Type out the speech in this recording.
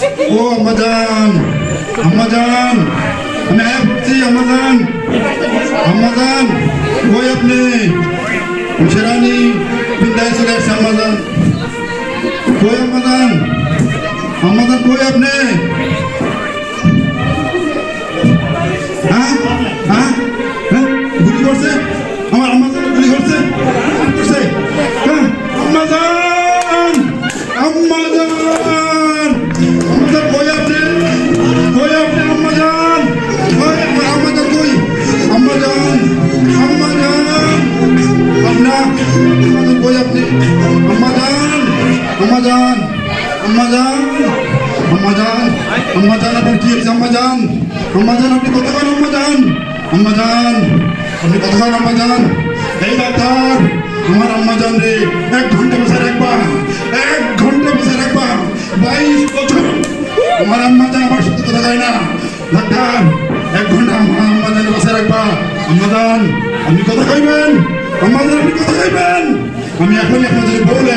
ও আম্মাজান, আম্মাজান, আমি আসছি আম্মাজান, আম্মাজান, কই আপনি? সেরানি বিন্দায় চলে আসছে আম্মাজান, কই আম্মাজান, আম্মাজান কই আপনি? হ্যাঁ হ্যাঁ হ্যাঁ, গুলি করছে আমার আম্মাজান, গুলি করছে করছে, হ্যাঁ আম্মাজান, আম্মাজান, আম্মাজান কই আপনি? কই আপনি আম্মাজান? কই আম্মাজান, কই আম্মাজান, আম্মাজান, আপনার আম্মাজান কই আপনি? আম্মাজান, আম্মাজান, আম্মাজান, আম্মাজান, আম্মাজান আপনার কি হয়েছে আম্মাজান? আম্মাজান আপনি কথা বলেন আম্মাজান, আম্মাজান আপনি কথা বলেন আম্মাজান। এই ডাক্তার, আমার আম্মাজান রে 1 ঘন্টা বসে রাখবা, 1 ঘন্টা বসে রাখবা। 22 বছর আমার আম্মাজান আমার সাথে কথা কয় না। ডাক্তার 1 ঘন্টা আমার আম্মাজান বসে রাখবা। আম্মাজান আপনি কথা কইবেন, আম্মাজান আপনি কথা কইবেন। আমি এখনই আপনাদের বলে